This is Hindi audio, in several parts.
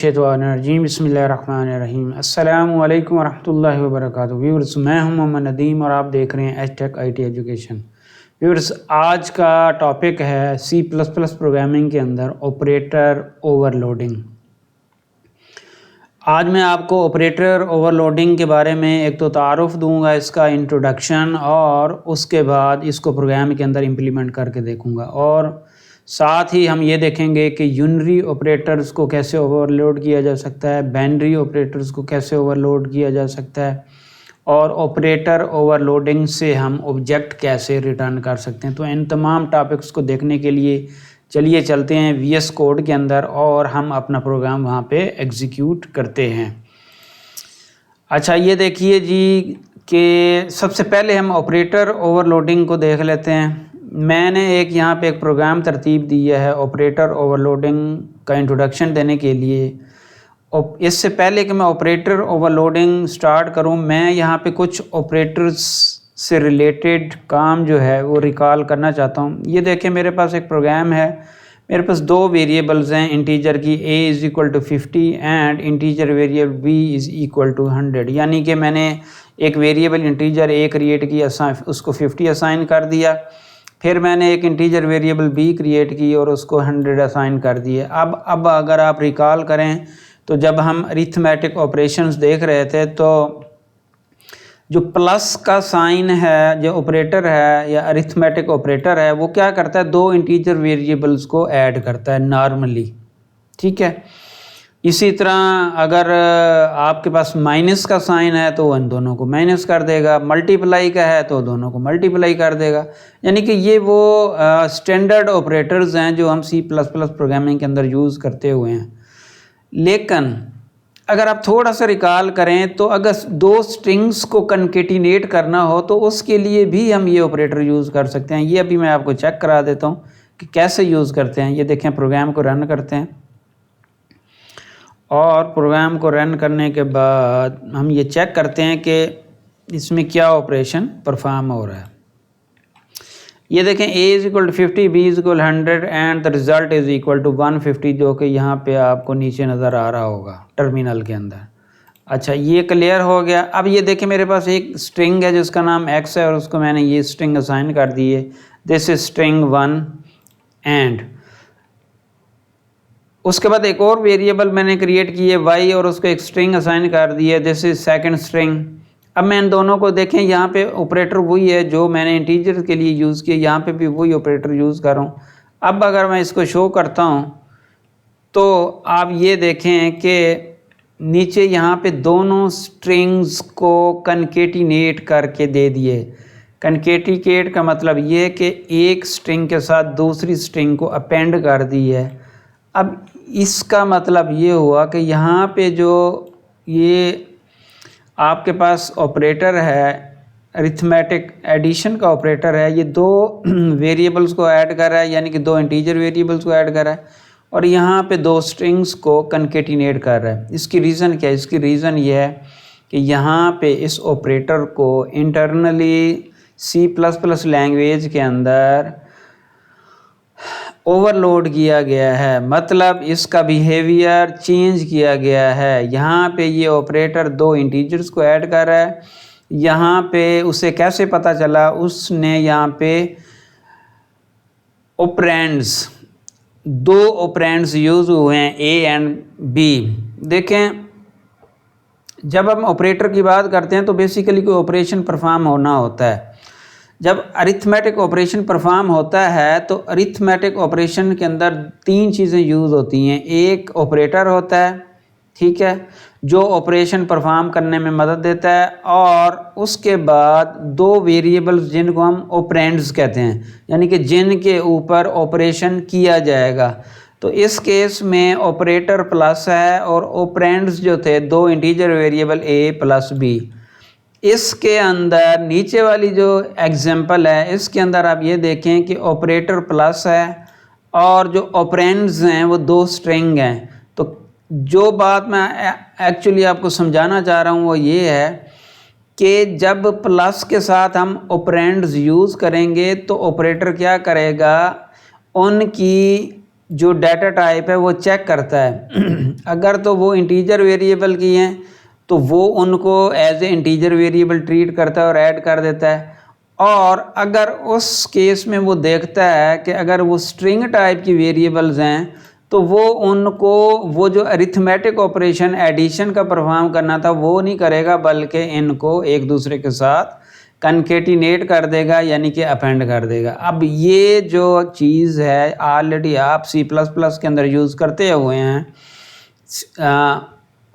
शैतानिर्रजीम बिस्मिल्लाहिर्रहमानिर्रहीम अस्सलामु अलैकुम वरहमतुल्लाहि वबरकातुहू। व्यूअर्स, मैं हूं मोहम्मद नदीम और आप देख रहे हैं एचटेक आईटी एजुकेशन। व्यूअर्स, आज का टॉपिक है सी प्लस प्लस प्रोग्रामिंग के अंदर ऑपरेटर ओवरलोडिंग। आज मैं आपको ऑपरेटर ओवरलोडिंग के बारे में एक तो तारुफ दूंगा, इसका इंट्रोडक्शन, और उसके बाद इसको प्रोग्राम के अंदर इम्प्लीमेंट करके देखूंगा। और साथ ही हम ये देखेंगे कि यूनरी ऑपरेटर्स को कैसे ओवरलोड किया जा सकता है, बाइनरी ऑपरेटर्स को कैसे ओवरलोड किया जा सकता है, और ऑपरेटर ओवरलोडिंग से हम ऑब्जेक्ट कैसे रिटर्न कर सकते हैं। तो इन तमाम टॉपिक्स को देखने के लिए चलिए चलते हैं वीएस कोड के अंदर और हम अपना प्रोग्राम वहाँ पे एग्जीक्यूट करते हैं। अच्छा, ये देखिए जी कि सबसे पहले हम ऑपरेटर ओवरलोडिंग को देख लेते हैं। मैंने एक यहाँ पे एक प्रोग्राम तरतीब दिया है ऑपरेटर ओवरलोडिंग का इंट्रोडक्शन देने के लिए। इससे पहले कि मैं ऑपरेटर ओवरलोडिंग स्टार्ट करूँ, मैं यहाँ पे कुछ ऑपरेटर्स से रिलेटेड काम जो है वो रिकॉल करना चाहता हूँ। ये देखें, मेरे पास एक प्रोग्राम है, मेरे पास दो वेरिएबल्स हैं इंटीजर की, a = 50 and integer variable b = 100। यानी कि मैंने एक वेरिएबल इंटीजर a क्रिएट किया, उसको 50 असाइन कर दिया। फिर मैंने एक इंटीजर वेरिएबल b क्रिएट की और उसको 100 असाइन कर दिए। अब अगर आप रिकॉल करें तो जब हम अरिथमेटिक ऑपरेशंस देख रहे थे तो जो प्लस का साइन है, जो ऑपरेटर है या अरिथमेटिक ऑपरेटर है, वो क्या करता है, दो इंटीजर वेरिएबल्स को ऐड करता है नॉर्मली। ठीक है, इसी तरह अगर आपके पास माइनस का साइन है तो इन दोनों को माइनस कर देगा, मल्टीप्लाई का है तो दोनों को मल्टीप्लाई कर देगा। यानी कि ये वो स्टैंडर्ड ऑपरेटर्स हैं जो हम सी प्लस प्लस प्रोग्रामिंग के अंदर यूज़ करते हुए हैं। लेकिन अगर आप थोड़ा सा रिकॉल करें तो अगर दो स्ट्रिंग्स को कनकेटिनेट करना हो तो उसके लिए भी हम ये ऑपरेटर यूज़ कर सकते हैं। ये अभी मैं आपको चेक करा देता हूँ कि कैसे यूज़ करते हैं। ये देखें, प्रोग्राम को रन करते हैं और प्रोग्राम को रन करने के बाद हम ये चेक करते हैं कि इसमें क्या ऑपरेशन परफॉर्म हो रहा है। ये देखें, a = 50, b = 100 and the result = 150, जो कि यहाँ पे आपको नीचे नज़र आ रहा होगा टर्मिनल के अंदर। अच्छा, ये क्लियर हो गया। अब ये देखें, मेरे पास एक स्ट्रिंग है जिसका नाम x है और उसको मैंने ये स्ट्रिंग असाइन कर दी है, दिस इज स्ट्रिंग 1। एंड उसके बाद एक और वेरिएबल मैंने क्रिएट की है y और उसको एक स्ट्रिंग असाइन कर दी है, दिस इज सेकंड स्ट्रिंग। अब मैं इन दोनों को देखें, यहाँ पे ऑपरेटर वही है जो मैंने इंटीजर के लिए यूज़ किया, यहाँ पे भी वही ऑपरेटर यूज़ कर रहा हूँ। अब अगर मैं इसको शो करता हूँ तो आप ये देखें कि नीचे यहाँ पे दोनों स्ट्रिंग्स को कनकेटिनेट करके दे दिए। कनकेटिनेट का मतलब ये है कि एक स्ट्रिंग के साथ दूसरी स्ट्रिंग को अपेंड कर दी है। अब इसका मतलब ये हुआ कि यहाँ पे जो ये आपके पास ऑपरेटर है, अरिथमेटिक एडिशन का ऑपरेटर है, ये दो वेरिएबल्स को ऐड कर रहा है, यानी कि दो इंटीजर वेरिएबल्स को ऐड कर रहा है और यहाँ पे दो स्ट्रिंग्स को कनकेटिनेट कर रहा है। इसकी रीज़न क्या है? इसकी रीज़न ये है कि यहाँ पे इस ऑपरेटर को internally C plus plus language के अंदर ओवरलोड किया गया है, मतलब इसका बिहेवियर चेंज किया गया है। यहाँ पे ये ऑपरेटर दो इंटीजर्स को ऐड कर रहा है। यहाँ पे उसे कैसे पता चला? उसने यहाँ पे ऑपरेंड्स, दो ऑपरेंड्स यूज़ हुए हैं a एंड b। देखें, जब हम ऑपरेटर की बात करते हैं तो बेसिकली कोई ऑपरेशन परफॉर्म होना होता है। जब अरिथमेटिक ऑपरेशन परफॉर्म होता है तो अरिथमेटिक ऑपरेशन के अंदर तीन चीज़ें यूज़ होती हैं। एक ऑपरेटर होता है, ठीक है, जो ऑपरेशन परफॉर्म करने में मदद देता है, और उसके बाद दो वेरिएबल्स जिनको हम ऑपरेंड्स कहते हैं, यानी कि जिनके ऊपर ऑपरेशन किया जाएगा। तो इस केस में ऑपरेटर प्लस है और ऑपरेंड्स जो थे दो इंटीजर वेरिएबल a + b। इसके अंदर नीचे वाली जो एग्जांपल है, इसके अंदर आप ये देखें कि ऑपरेटर प्लस है और जो ऑपरेंड्स हैं वो दो स्ट्रिंग हैं। तो जो बात मैं एक्चुअली आपको समझाना चाह रहा हूँ वो ये है कि जब प्लस के साथ हम ऑपरेंड्स यूज़ करेंगे तो ऑपरेटर क्या करेगा, उनकी जो डाटा टाइप है वो चेक करता है अगर तो वो इंटीजर वेरिएबल की हैं तो वो उनको as a integer variable treat करता है और ऐड कर देता है, और अगर उस केस में वो देखता है कि अगर वो स्ट्रिंग टाइप की वेरिएबल्स हैं तो वो उनको वो जो अरिथमेटिक ऑपरेशन एडिशन का परफॉर्म करना था वो नहीं करेगा, बल्कि इनको एक दूसरे के साथ कनकेटिनेट कर देगा, यानी कि अपेंड कर देगा। अब ये जो चीज़ है ऑलरेडी आप C++ के अंदर यूज़ करते हुए हैं,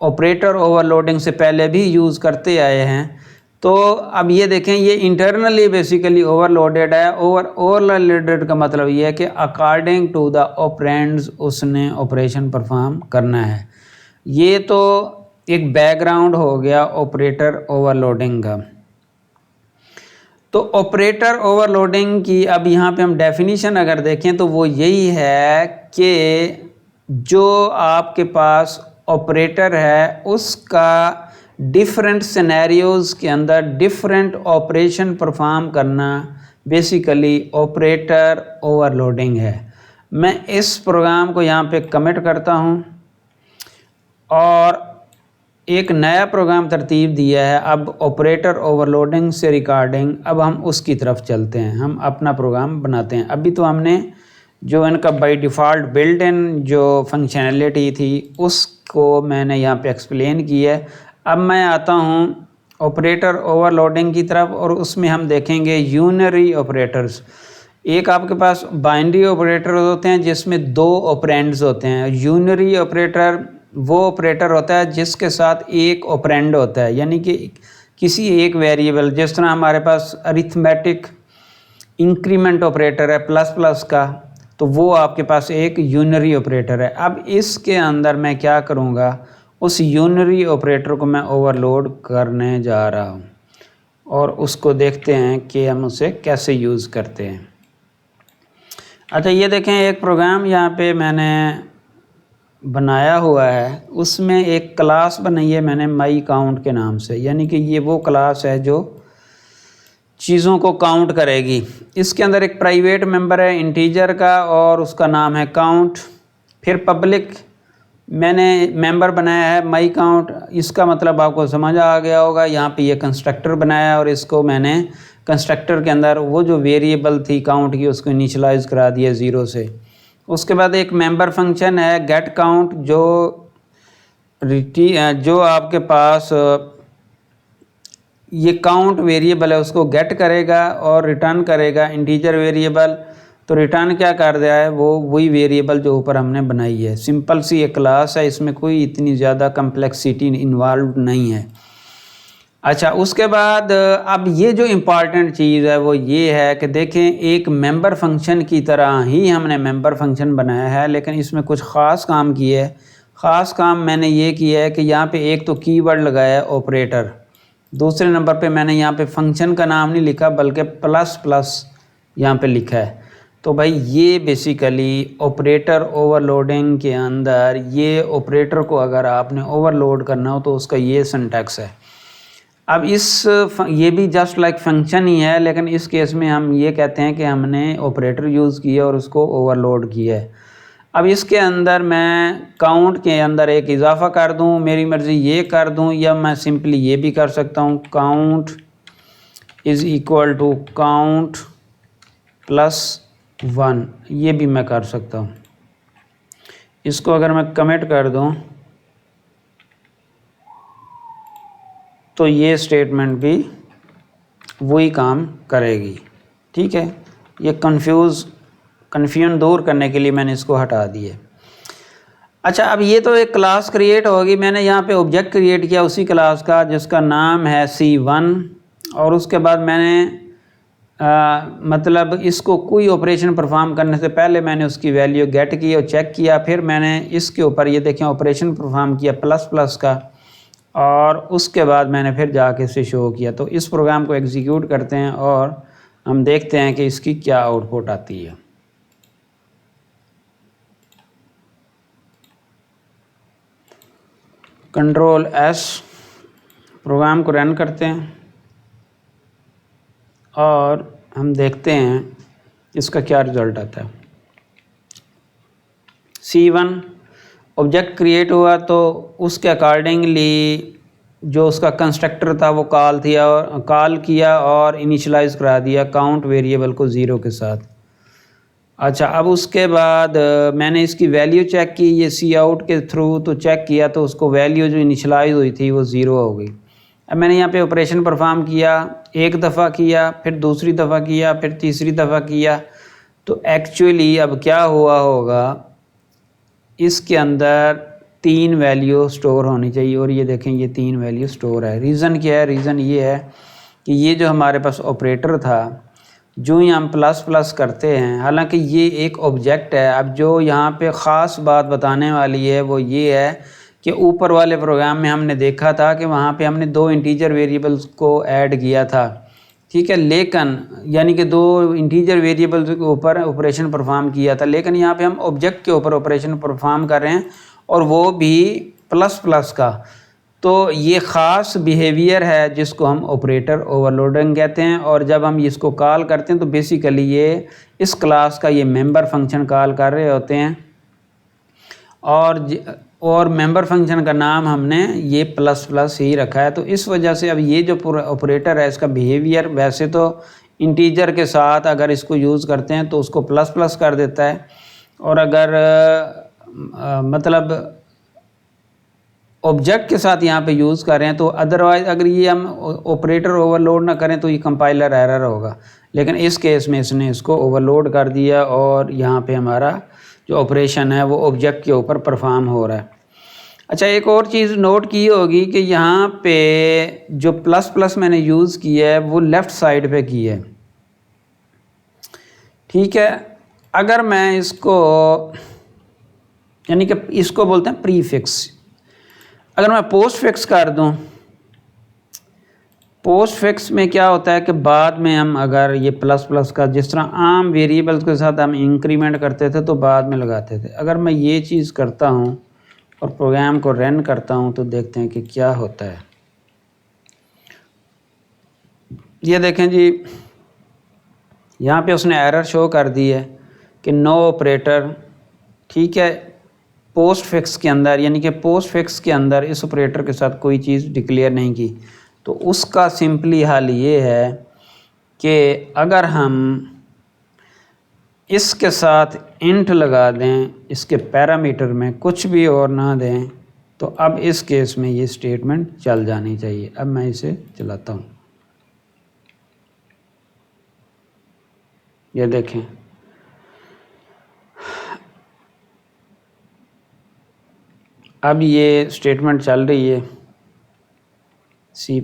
ऑपरेटर ओवरलोडिंग से पहले भी यूज़ करते आए हैं। तो अब ये देखें, ये इंटरनली बेसिकली ओवरलोडेड है। ओवरलोडेड का मतलब ये है कि अकॉर्डिंग टू द ऑपरेंड्स उसने ऑपरेशन परफॉर्म करना है। ये तो एक बैकग्राउंड हो गया ऑपरेटर ओवरलोडिंग का। तो ऑपरेटर ओवरलोडिंग की अब यहाँ पे हम डेफिनीशन अगर देखें तो वो यही है कि जो आपके पास ऑपरेटर है उसका डिफरेंट सिनेरियोज़ के अंदर डिफरेंट ऑपरेशन परफॉर्म करना बेसिकली ऑपरेटर ओवरलोडिंग है। मैं इस प्रोग्राम को यहाँ पे कमिट करता हूँ और एक नया प्रोग्राम तरतीब दिया है। अब ऑपरेटर ओवरलोडिंग से रिगार्डिंग अब हम उसकी तरफ चलते हैं, हम अपना प्रोग्राम बनाते हैं। अभी तो हमने जो इनका बाय डिफ़ॉल्ट बिल्ट इन जो फंक्शनैलिटी थी उसको मैंने यहाँ पे एक्सप्लेन की है। अब मैं आता हूँ ऑपरेटर ओवरलोडिंग की तरफ और उसमें हम देखेंगे यूनरी ऑपरेटर्स। एक आपके पास बाइनरी ऑपरेटर होते हैं जिसमें दो ऑपरेंड्स होते हैं। यूनरी ऑपरेटर वो ऑपरेटर होता है जिसके साथ एक ऑपरेंड होता है, यानी कि किसी एक वेरिएबल, जिस तरह हमारे पास अरिथमेटिक इंक्रीमेंट ऑपरेटर है प्लस प्लस का, तो वो आपके पास एक यूनरी ऑपरेटर है। अब इसके अंदर मैं क्या करूँगा, उस यूनरी ऑपरेटर को मैं ओवरलोड करने जा रहा हूँ और उसको देखते हैं कि हम उसे कैसे यूज़ करते हैं। अच्छा, ये देखें एक प्रोग्राम यहाँ पे मैंने बनाया हुआ है, उसमें एक क्लास बनाई है मैंने माई काउंट के नाम से, यानी कि ये वो क्लास है जो चीज़ों को काउंट करेगी। इसके अंदर एक प्राइवेट मेंबर है इंटीजर का और उसका नाम है काउंट। फिर पब्लिक मैंने मेंबर बनाया है माई काउंट, इसका मतलब आपको समझ आ गया होगा। यहाँ पे ये कंस्ट्रक्टर बनाया और इसको मैंने कंस्ट्रक्टर के अंदर वो जो वेरिएबल थी काउंट की उसको इनिशियलाइज करा दिया 0 से। उसके बाद एक मेंबर फंक्शन है गेट काउंट जो आपके पास ये काउंट वेरिएबल है उसको गेट करेगा और रिटर्न करेगा इंटीजर वेरिएबल। तो रिटर्न क्या कर दिया है, वो वही वेरिएबल जो ऊपर हमने बनाई है। सिंपल सी एक क्लास है, इसमें कोई इतनी ज़्यादा कम्प्लेक्सिटी इन्वॉल्व नहीं है। अच्छा, उसके बाद अब ये जो इम्पॉर्टेंट चीज़ है वो ये है कि देखें, एक मेंबर फंक्शन की तरह ही हमने मेंबर फंक्शन बनाया है, लेकिन इसमें कुछ ख़ास काम किए है। ख़ास काम मैंने ये किया है कि यहाँ पे एक तो कीवर्ड लगाया है ऑपरेटर, दूसरे नंबर पे मैंने यहाँ पे फंक्शन का नाम नहीं लिखा बल्कि प्लस प्लस यहाँ पे लिखा है। तो भाई ये बेसिकली ऑपरेटर ओवरलोडिंग के अंदर ये ऑपरेटर को अगर आपने ओवरलोड करना हो तो उसका ये सिंटैक्स है। अब ये भी जस्ट लाइक फंक्शन ही है, लेकिन इस केस में हम ये कहते हैं कि हमने ऑपरेटर यूज़ किया और उसको ओवरलोड किया है। अब इसके अंदर मैं काउंट के अंदर एक इजाफा कर दूं, मेरी मर्ज़ी ये कर दूं, या मैं सिंपली ये भी कर सकता हूं count is equal to count plus 1, ये भी मैं कर सकता हूं। इसको अगर मैं कमिट कर दूं तो ये स्टेटमेंट भी वही काम करेगी। ठीक है, ये कन्फ्यूजन दूर करने के लिए मैंने इसको हटा दिया। अच्छा, अब ये तो एक क्लास क्रिएट होगी। मैंने यहाँ पे ऑब्जेक्ट क्रिएट किया उसी क्लास का जिसका नाम है C1, और उसके बाद मैंने मतलब इसको कोई ऑपरेशन परफॉर्म करने से पहले मैंने उसकी वैल्यू गेट की और चेक किया। फिर मैंने इसके ऊपर ये देखें ऑपरेशन परफॉर्म किया प्लस प्लस का, और उसके बाद मैंने फिर जाके इसे शो किया। तो इस प्रोग्राम को एग्जीक्यूट करते हैं और हम देखते हैं कि इसकी क्या आउटपुट आती है। कंट्रोल S, प्रोग्राम को रन करते हैं और हम देखते हैं इसका क्या रिज़ल्ट आता है। C1 ऑब्जेक्ट क्रिएट हुआ तो उसके अकॉर्डिंगली जो उसका कंस्ट्रक्टर था वो कॉल किया और इनिशियलाइज़ करा दिया काउंट वेरिएबल को 0 के साथ। अच्छा, अब उसके बाद मैंने इसकी वैल्यू चेक की, ये सी आउट के थ्रू तो चेक किया तो उसको वैल्यू जो इनिशियलाइज हुई थी वो 0 हो गई। अब मैंने यहाँ पे ऑपरेशन परफॉर्म किया, एक दफ़ा किया, फिर दूसरी दफ़ा किया, फिर तीसरी दफ़ा किया, तो एक्चुअली अब क्या हुआ होगा, इसके अंदर 3 वैल्यू स्टोर होनी चाहिए और ये देखें ये 3 वैल्यू स्टोर है। रीज़न क्या है? रीज़न ये है कि ये जो हमारे पास ऑपरेटर था, जो ही हम प्लस प्लस करते हैं, हालांकि ये एक ऑब्जेक्ट है। अब जो यहाँ पे ख़ास बात बताने वाली है वो ये है कि ऊपर वाले प्रोग्राम में हमने देखा था कि वहाँ पे हमने 2 इंटीजर वेरिएबल्स को ऐड किया था, ठीक है, लेकिन यानी कि 2 इंटीजर वेरिएबल्स के ऊपर ऑपरेशन परफॉर्म किया था, लेकिन यहाँ पे हम ऑब्जेक्ट के ऊपर ऑपरेशन परफॉर्म कर रहे हैं और वो भी प्लस प्लस का। तो ये ख़ास बिहेवियर है जिसको हम ऑपरेटर ओवरलोडिंग कहते हैं, और जब हम इसको कॉल करते हैं तो बेसिकली ये इस क्लास का ये मेंबर फंक्शन कॉल कर रहे होते हैं, और मेंबर फंक्शन का नाम हमने ये प्लस प्लस ही रखा है। तो इस वजह से अब ये जो पूरा ऑपरेटर है इसका बिहेवियर वैसे तो इंटीजर के साथ अगर इसको यूज़ करते हैं तो उसको प्लस प्लस कर देता है, और अगर मतलब ऑब्जेक्ट के साथ यहाँ पे यूज़ कर रहे हैं तो अदरवाइज़ अगर ये हम ऑपरेटर ओवरलोड ना करें तो ये कंपाइलर एरर होगा, लेकिन इस केस में इसने इसको ओवरलोड कर दिया और यहाँ पे हमारा जो ऑपरेशन है वो ऑब्जेक्ट के ऊपर परफॉर्म हो रहा है। अच्छा, एक और चीज़ नोट की होगी कि यहाँ पे जो प्लस प्लस मैंने यूज़ किया है वो लेफ़्ट साइड पे की है, ठीक है। अगर मैं इसको यानी कि इसको बोलते हैं प्रीफिक्स, अगर मैं पोस्ट फिक्स कर दूं, पोस्ट फिक्स में क्या होता है कि बाद में हम अगर ये प्लस प्लस का जिस तरह आम वेरिएबल्स के साथ हम इंक्रीमेंट करते थे तो बाद में लगाते थे, अगर मैं ये चीज़ करता हूं और प्रोग्राम को रन करता हूं तो देखते हैं कि क्या होता है। ये देखें जी, यहाँ पे उसने एरर शो कर दी है कि नो ऑपरेटर, ठीक है, पोस्ट फिक्स के अंदर, यानी कि पोस्ट फिक्स के अंदर इस ऑपरेटर के साथ कोई चीज़ डिक्लेयर नहीं की। तो उसका सिंपली हल ये है कि अगर हम इसके साथ इंट लगा दें, इसके पैरामीटर में कुछ भी और ना दें, तो अब इस केस में ये स्टेटमेंट चल जानी चाहिए। अब मैं इसे चलाता हूँ, ये देखें अब ये स्टेटमेंट चल रही है C++,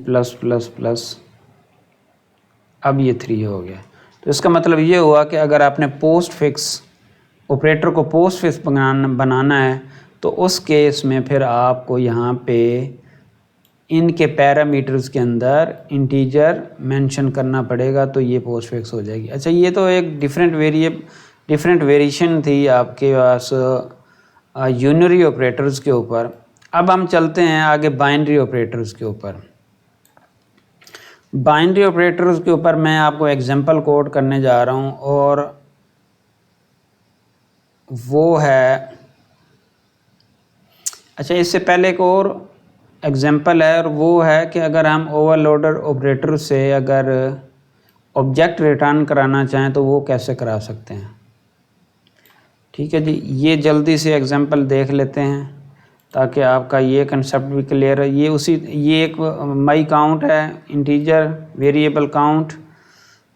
अब ये 3 हो गया। तो इसका मतलब ये हुआ कि अगर आपने पोस्ट फिक्स ऑपरेटर को पोस्ट फिक्स बनाना है तो उस केस में फिर आपको यहाँ पे इनके पैरामीटर्स के अंदर इंटीजर मेंशन करना पड़ेगा, तो ये पोस्ट फिक्स हो जाएगी। अच्छा, ये तो एक डिफरेंट वेरिएशन थी आपके पास यूनरी ऑपरेटर्स के ऊपर। अब हम चलते हैं आगे बाइनरी ऑपरेटर्स के ऊपर। बाइनरी ऑपरेटर्स के ऊपर मैं आपको एग्जांपल कोड करने जा रहा हूं, और वो है, अच्छा इससे पहले एक और एग्जांपल है, और वो है कि अगर हम ओवरलोडर ऑपरेटर से अगर ऑब्जेक्ट रिटर्न कराना चाहें तो वो कैसे करा सकते हैं। ठीक है जी, ये जल्दी से एग्जांपल देख लेते हैं ताकि आपका ये कंसेप्ट भी क्लियर है। ये एक माई काउंट है, इंटीजर वेरिएबल काउंट,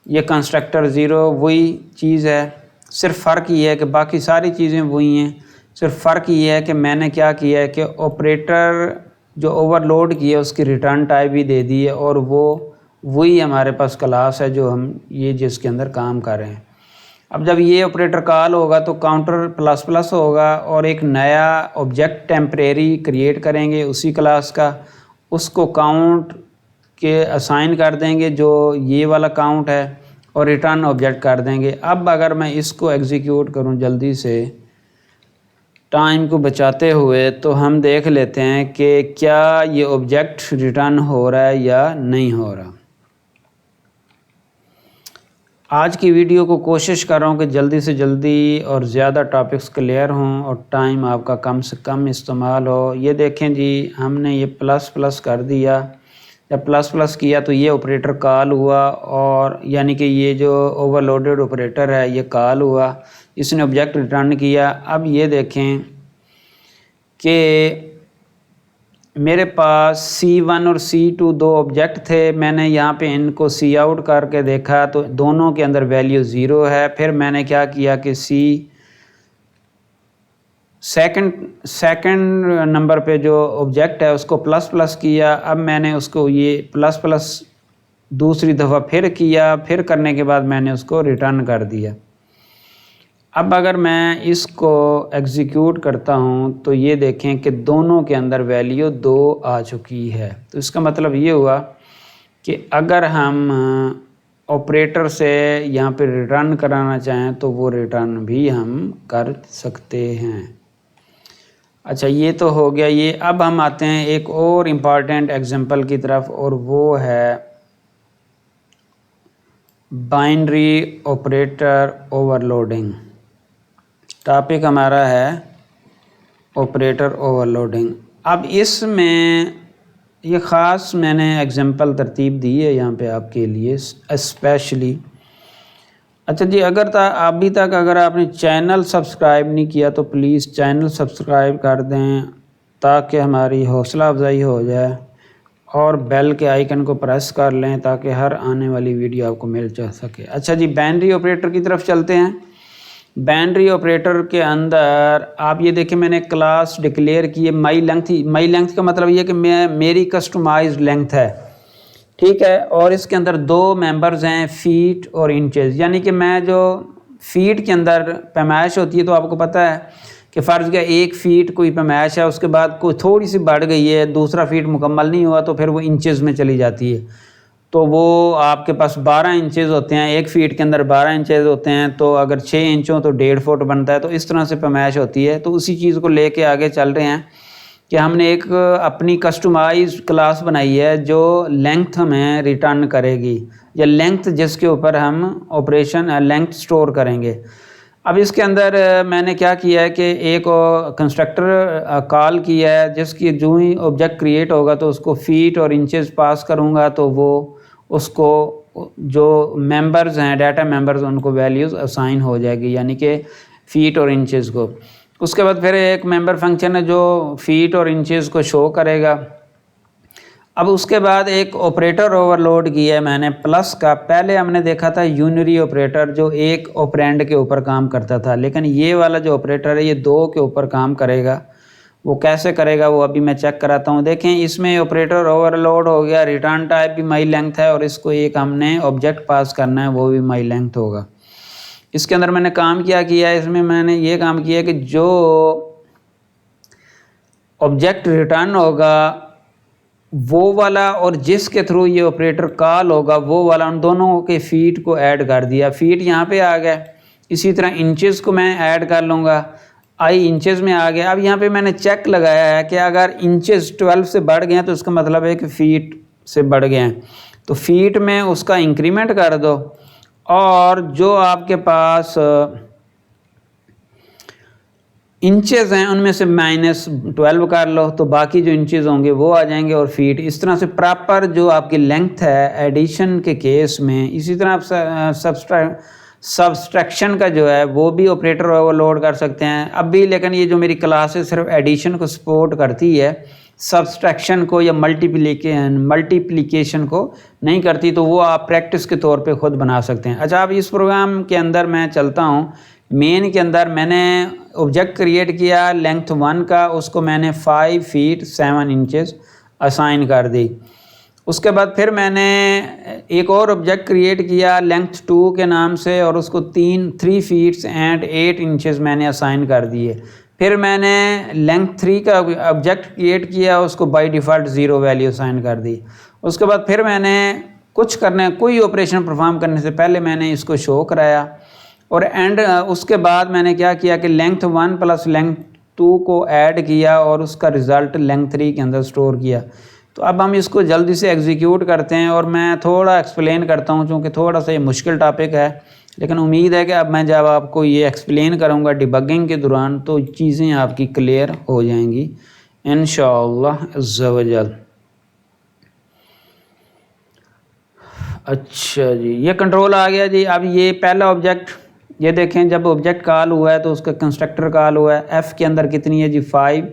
ये कंस्ट्रक्टर 0 वही चीज़ है, सिर्फ फ़र्क ये है कि बाकी सारी चीज़ें वही हैं, सिर्फ फ़र्क ये है कि मैंने क्या किया है कि ऑपरेटर जो ओवरलोड किया उसकी रिटर्न टाइप भी दे दी है, और वो वही हमारे पास क्लास है जो हम ये जिसके अंदर काम कर रहे हैं। अब जब ये ऑपरेटर कॉल होगा तो काउंटर प्लस प्लस होगा और एक नया ऑब्जेक्ट टेम्परेरी क्रिएट करेंगे उसी क्लास का, उसको काउंट के असाइन कर देंगे जो ये वाला काउंट है, और रिटर्न ऑब्जेक्ट कर देंगे। अब अगर मैं इसको एग्जीक्यूट करूं जल्दी से टाइम को बचाते हुए, तो हम देख लेते हैं कि क्या ये ऑब्जेक्ट रिटर्न हो रहा है या नहीं हो रहा। आज की वीडियो को कोशिश कर रहा हूँ कि जल्दी से जल्दी और ज़्यादा टॉपिक्स क्लियर हों और टाइम आपका कम से कम इस्तेमाल हो। ये देखें जी, हमने ये प्लस प्लस कर दिया। जब प्लस प्लस किया तो ये ऑपरेटर कॉल हुआ, और यानी कि ये जो ओवरलोडेड ऑपरेटर है ये कॉल हुआ, इसने ऑब्जेक्ट रिटर्न किया। अब ये देखें कि मेरे पास C1 और C2 दो ऑब्जेक्ट थे। मैंने यहाँ पे इनको सी आउट करके देखा तो दोनों के अंदर वैल्यू 0 है। फिर मैंने क्या किया कि सेकंड नंबर पे जो ऑब्जेक्ट है उसको प्लस प्लस किया। अब मैंने उसको ये प्लस प्लस दूसरी दफ़ा फिर किया, फिर करने के बाद मैंने उसको रिटर्न कर दिया। अब अगर मैं इसको एग्जीक्यूट करता हूँ तो ये देखें कि दोनों के अंदर वैल्यू 2 आ चुकी है। तो इसका मतलब ये हुआ कि अगर हम ऑपरेटर से यहाँ पे रिटर्न कराना चाहें तो वो रिटर्न भी हम कर सकते हैं। अच्छा, ये तो हो गया ये। अब हम आते हैं एक और इम्पॉर्टेंट एग्जांपल की तरफ, और वो है बाइनरी ऑपरेटर ओवरलोडिंग। टॉपिक हमारा है ऑपरेटर ओवरलोडिंग। अब इसमें ये ख़ास मैंने एग्जांपल तरतीब दी है यहाँ पे आपके लिए स्पेशली। अच्छा जी, अभी तक अगर आपने चैनल सब्सक्राइब नहीं किया तो प्लीज़ चैनल सब्सक्राइब कर दें ताकि हमारी हौसला अफजाई हो जाए, और बेल के आइकन को प्रेस कर लें ताकि हर आने वाली वीडियो आपको मिल जा सके। अच्छा जी, बाइनरी ऑपरेटर की तरफ चलते हैं। बाइनरी ऑपरेटर के अंदर आप ये देखें, मैंने क्लास डिक्लेयर की है माई लेंथ। माई लेंथ का मतलब ये कि मेरी कस्टमाइज्ड लेंथ है, ठीक है। और इसके अंदर दो मेंबर्स हैं, फीट और इंचेस। यानी कि मैं जो फीट के अंदर पैमाइश होती है तो आपको पता है कि फ़र्ज़ किया 1 फीट कोई पैमाइश है, उसके बाद कोई थोड़ी सी बढ़ गई है, दूसरा फीट मुकम्मल नहीं हुआ तो फिर वो इंचेस में चली जाती है। तो वो आपके पास 12 इंचेस होते हैं, 1 फीट के अंदर 12 इंचेस होते हैं। तो अगर 6 इंच हो तो 1.5 फुट बनता है। तो इस तरह से पैमाइश होती है। तो उसी चीज़ को लेके आगे चल रहे हैं कि हमने एक अपनी कस्टमाइज क्लास बनाई है जो लेंथ हमें रिटर्न करेगी, या लेंथ जिसके ऊपर हम ऑपरेशन लेंथ स्टोर करेंगे। अब इसके अंदर मैंने क्या किया है कि एक कंस्ट्रक्टर कॉल किया है जिसकी जो ही ऑब्जेक्ट क्रिएट होगा तो उसको फीट और इंचेस पास करूँगा, तो वो उसको जो मेंबर्स हैं, डाटा मेंबर्स, उनको वैल्यूज़ असाइन हो जाएगी, यानी कि फ़ीट और इंचेस को। उसके बाद फिर एक मेंबर फंक्शन है जो फ़ीट और इंचेस को शो करेगा। अब उसके बाद एक ऑपरेटर ओवरलोड किया है मैंने प्लस का। पहले हमने देखा था यूनरी ऑपरेटर जो एक ऑपरेंड के ऊपर काम करता था, लेकिन ये वाला जो ऑपरेटर है ये 2 के ऊपर काम करेगा। वो कैसे करेगा वो अभी मैं चेक कराता हूँ। देखें, इसमें ऑपरेटर ओवरलोड हो गया, रिटर्न टाइप भी माई लेंथ है, और इसको एक हमने ऑब्जेक्ट पास करना है, वो भी माई लेंथ होगा। इसके अंदर मैंने काम क्या किया है, इसमें मैंने ये काम किया कि जो ऑब्जेक्ट रिटर्न होगा वो वाला और जिसके थ्रू ये ऑपरेटर कॉल होगा वो वाला, उन दोनों के फीट को ऐड कर दिया। फीट यहाँ पे आ गया। इसी तरह इंचेस को मैं ऐड कर लूँगा, आई इंचेस में आ गया। अब यहाँ पे मैंने चेक लगाया है कि अगर इंचेस 12 से बढ़ गए हैं तो इसका मतलब है कि फ़ीट से बढ़ गए हैं। तो फीट में उसका इंक्रीमेंट कर दो, और जो आपके पास इंचेस हैं उनमें से -12 कर लो, तो बाकी जो इंचेस होंगे वो आ जाएंगे, और फीट। इस तरह से प्रॉपर जो आपकी लेंथ है एडिशन के केस में। इसी तरह आप सब्सट्रैक्शन का जो है वो भी ऑपरेटर ओवरलोड कर सकते हैं अब भी, लेकिन ये जो मेरी क्लास है सिर्फ एडिशन को सपोर्ट करती है, सब्सट्रैक्शन को या मल्टीप्लिकेशन को नहीं करती। तो वो आप प्रैक्टिस के तौर पे खुद बना सकते हैं। अच्छा, अब इस प्रोग्राम के अंदर मैं चलता हूँ। मेन के अंदर मैंने ऑब्जेक्ट क्रिएट किया लेंथ 1 का, उसको मैंने 5 फीट 7 इंचेस असाइन कर दी। उसके बाद फिर मैंने एक और ऑब्जेक्ट क्रिएट किया लेंथ 2 के नाम से, और उसको 3 फीट्स एंड 8 इंचेस मैंने असाइन कर दिए। फिर मैंने लेंथ 3 का ऑब्जेक्ट क्रिएट किया, उसको बाय डिफ़ॉल्ट 0 वैल्यू असाइन कर दी। उसके बाद फिर मैंने कोई ऑपरेशन परफॉर्म करने से पहले मैंने इसको शो कराया, और उसके बाद मैंने क्या किया कि लेंथ 1 प्लस लेंथ 2 को ऐड किया और उसका रिज़ल्ट लेंथ 3 के अंदर स्टोर किया। तो अब हम इसको जल्दी से एग्जीक्यूट करते हैं और मैं थोड़ा एक्सप्लेन करता हूँ, चूँकि थोड़ा सा ये मुश्किल टॉपिक है, लेकिन उम्मीद है कि अब मैं जब आपको ये एक्सप्लेन करूँगा डिबगिंग के दौरान तो चीज़ें आपकी क्लियर हो जाएंगी इंशाअल्लाह अज़्ज़ा वजल। अच्छा जी, ये कंट्रोल आ गया जी। अब ये पहला ऑब्जेक्ट, ये देखें जब ऑब्जेक्ट कॉल हुआ है तो उसका कंस्ट्रक्टर कॉल हुआ है। एफ़ के अंदर कितनी है जी 5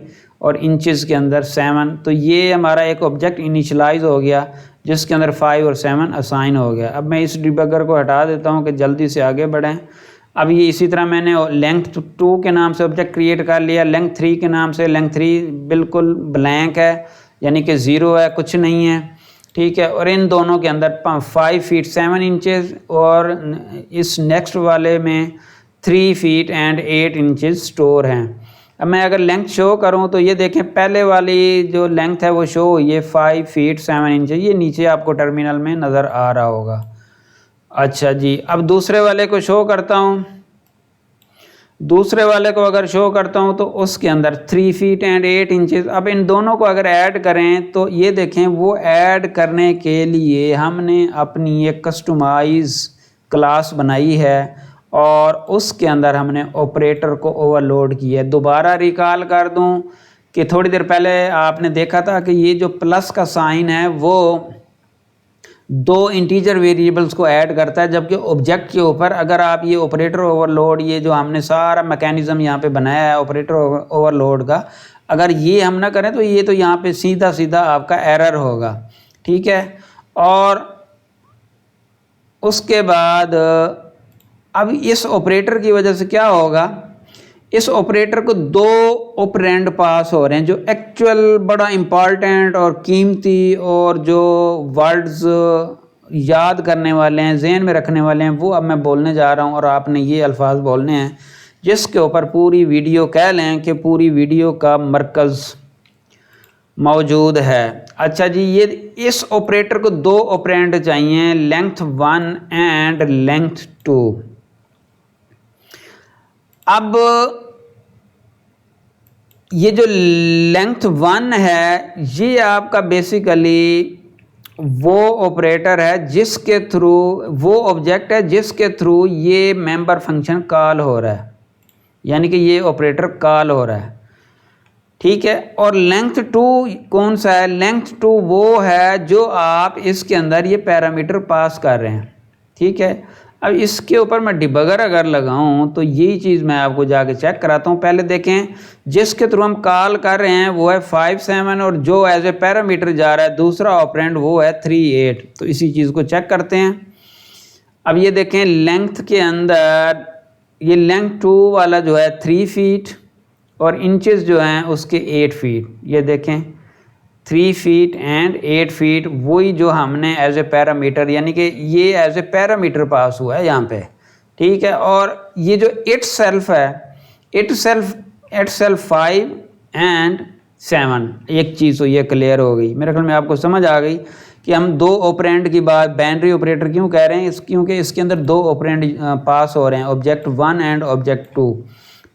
और इंचेस के अंदर 7, तो ये हमारा एक ऑब्जेक्ट इनिशलाइज हो गया जिसके अंदर 5 और 7 असाइन हो गया। अब मैं इस डिबगर को हटा देता हूँ कि जल्दी से आगे बढ़ें। अब ये इसी तरह मैंने लेंथ 2 के नाम से ऑब्जेक्ट क्रिएट कर लिया, लेंथ 3 के नाम से। लेंथ 3 बिल्कुल ब्लैंक है, यानी कि 0 है, कुछ नहीं है, ठीक है। और इन दोनों के अंदर 5 फीट 7 इंचेस और इस नेक्स्ट वाले में 3 फीट एंड 8 इंचेस स्टोर हैं। अब मैं अगर लेंथ शो करूं तो ये देखें पहले वाली जो लेंथ है वो शो हुई है 5 फीट 7 इंचेस, ये नीचे आपको टर्मिनल में नज़र आ रहा होगा। अच्छा जी, अब दूसरे वाले को शो करता हूँ। दूसरे वाले को अगर शो करता हूँ तो उसके अंदर 3 फीट एंड 8 इंचेस। अब इन दोनों को अगर ऐड करें तो ये देखें, वो ऐड करने के लिए हमने अपनी एक कस्टमाइज क्लास बनाई है और उसके अंदर हमने ऑपरेटर को ओवरलोड किया है। दोबारा रिकॉल कर दूं कि थोड़ी देर पहले आपने देखा था कि ये जो प्लस का साइन है वो 2 इंटीजर वेरिएबल्स को ऐड करता है, जबकि ऑब्जेक्ट के ऊपर अगर आप ये ऑपरेटर ओवरलोड, ये जो हमने सारा मैकेनिज्म यहाँ पे बनाया है ऑपरेटर ओवरलोड का, अगर ये हम ना करें तो ये तो यहाँ पे सीधा सीधा आपका एरर होगा, ठीक है। और उसके बाद अब इस ऑपरेटर की वजह से क्या होगा, इस ऑपरेटर को 2 ऑपरेंड पास हो रहे हैं जो एक्चुअल बड़ा इम्पॉर्टेंट और कीमती और जो वर्ड्स याद करने वाले हैं, जहन में रखने वाले हैं, वो अब मैं बोलने जा रहा हूँ और आपने ये अल्फाज बोलने हैं जिसके ऊपर पूरी वीडियो, कह लें कि पूरी वीडियो का मरकज़ मौजूद है। अच्छा जी, ये इस ऑपरेटर को 2 ऑपरेंड चाहिए, लेंथ 1 एंड लेंथ 2। अब ये जो लेंथ 1 है ये आपका बेसिकली वो ऑपरेटर है जिसके थ्रू, वो ऑब्जेक्ट है जिसके थ्रू ये मेंबर फंक्शन कॉल हो रहा है, यानी कि ये ऑपरेटर कॉल हो रहा है, ठीक है। और लेंथ 2 कौन सा है, लेंथ 2 वो है जो आप इसके अंदर ये पैरामीटर पास कर रहे हैं, ठीक है। अब इसके ऊपर मैं डिबगर अगर लगाऊं तो यही चीज़ मैं आपको जाके चेक कराता हूं। पहले देखें जिसके थ्रू हम कॉल कर रहे हैं वो है 5 7 और जो एज ए पैरामीटर जा रहा है दूसरा ऑपरेंड वो है 3 8। तो इसी चीज़ को चेक करते हैं। अब ये देखें लेंथ के अंदर ये लेंथ 2 वाला जो है 3 फीट और इंचेस जो हैं उसके 8 फीट, ये देखें 3 फीट एंड 8 फीट, वही जो हमने एज ए पैरामीटर, यानी कि ये एज ए पैरामीटर पास हुआ है यहाँ पे, ठीक है। और ये जो इट सेल्फ है, इट सेल्फ 5 एंड 7, एक चीज़ तो ये क्लियर हो गई, मेरे ख्याल में आपको समझ आ गई कि हम 2 ऑपरेंड की बात बाइनरी ऑपरेटर क्यों कह रहे हैं, क्योंकि इसके अंदर 2 ऑपरेंड पास हो रहे हैं, ऑब्जेक्ट 1 एंड ऑब्जेक्ट 2।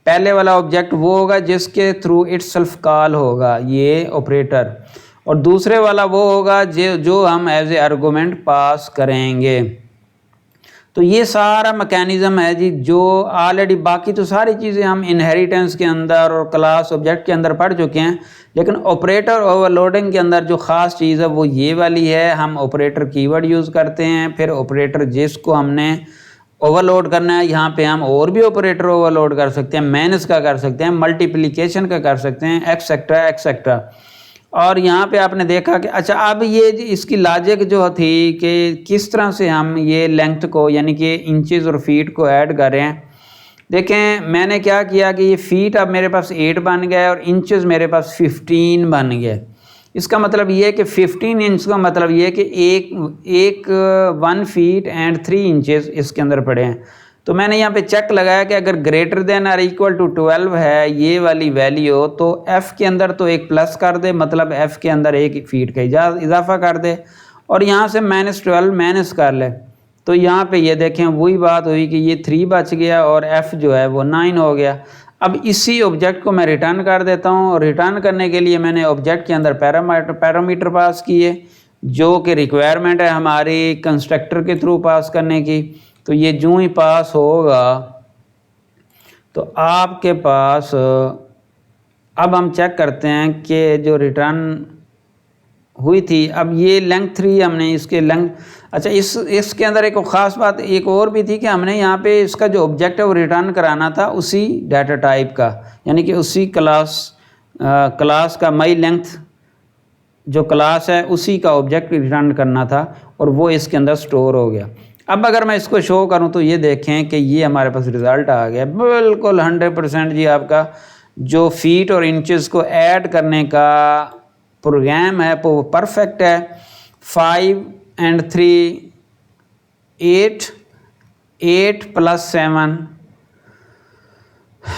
पहले वाला ऑब्जेक्ट वो होगा जिसके थ्रू इटसेल्फ कॉल होगा ये ऑपरेटर, और दूसरे वाला वो होगा जो हम एज ए आर्गूमेंट पास करेंगे। तो ये सारा मैकेनिज्म है जी जो ऑलरेडी, बाकी तो सारी चीज़ें हम इनहेरिटेंस के अंदर और क्लास ऑब्जेक्ट के अंदर पढ़ चुके हैं, लेकिन ऑपरेटर ओवरलोडिंग के अंदर जो ख़ास चीज़ है वो ये वाली है। हम ऑपरेटर कीवर्ड यूज़ करते हैं, फिर ऑपरेटर जिसको हमने ओवरलोड करना है, यहाँ पे हम और भी ऑपरेटर ओवरलोड कर सकते हैं, माइनस का कर सकते हैं, मल्टीप्लिकेशन का कर सकते हैं, एक्सेट्रा एक्सेट्रा। और यहाँ पे आपने देखा कि अच्छा अब ये इसकी लॉजिक जो थी कि किस तरह से हम ये लेंथ को, यानी कि इंचेस और फीट को ऐड कर रहे हैं। देखें मैंने क्या किया कि ये फीट अब मेरे पास 8 बन गया और इंचेस मेरे पास 15 बन गए। इसका मतलब ये है कि 15 इंच का मतलब ये है कि एक 1 फीट एंड 3 इंचेस इसके अंदर पड़े हैं। तो मैंने यहाँ पे चेक लगाया कि अगर ग्रेटर देन और इक्वल टू 12 है ये वाली वैल्यू, तो f के अंदर तो एक प्लस कर दे, मतलब f के अंदर 1 फीट का इजाफा कर दे, और यहाँ से -12 माइनस कर ले। तो यहाँ पे ये देखें वही बात हुई कि ये 3 बच गया और f जो है वो 9 हो गया। अब इसी ऑब्जेक्ट को मैं रिटर्न कर देता हूँ और रिटर्न करने के लिए मैंने ऑब्जेक्ट के अंदर पैरामीटर पास किए जो कि रिक्वायरमेंट है हमारी कंस्ट्रक्टर के थ्रू पास करने की। तो ये जो ही पास होगा तो आपके पास अब हम चेक करते हैं कि जो रिटर्न हुई थी, अब ये लेंथ 3 हमने इसके लेंथ, अच्छा इसके अंदर एक ख़ास बात एक और भी थी कि हमने यहाँ पे इसका जो ऑब्जेक्ट है वो रिटर्न कराना था उसी डाटा टाइप का, यानी कि उसी क्लास का माई लेंथ जो क्लास है उसी का ऑब्जेक्ट रिटर्न करना था और वो इसके अंदर स्टोर हो गया। अब अगर मैं इसको शो करूं तो ये देखें कि ये हमारे पास रिज़ल्ट आ गया बिल्कुल 100% जी। आपका जो फीट और इंचेस को ऐड करने का प्रोग्राम है वो परफेक्ट है। 5 and 3 8 8 + 7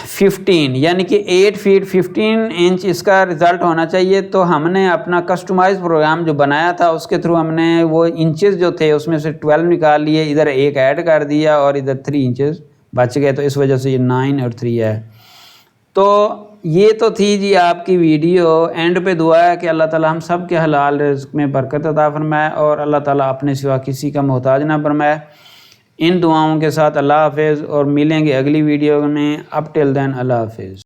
15 यानी कि 8 फीट 15 इंच इसका रिज़ल्ट होना चाहिए। तो हमने अपना कस्टमाइज प्रोग्राम जो बनाया था उसके थ्रू हमने वो इंचेस जो थे उसमें से 12 निकाल लिए, इधर 1 ऐड कर दिया और इधर 3 इंचेस बच गए, तो इस वजह से ये 9 और 3 है। तो ये तो थी जी आपकी वीडियो। एंड पे दुआ है कि अल्लाह ताला हम सब के हलाल रिज़्क़ में बरकत अता फरमाए और अल्लाह ताला अपने सिवा किसी का मोहताज ना फरमाए। इन दुआओं के साथ अल्लाह हाफ़िज़ और मिलेंगे अगली वीडियो में। अप टिल देन अल्लाह हाफ़िज़।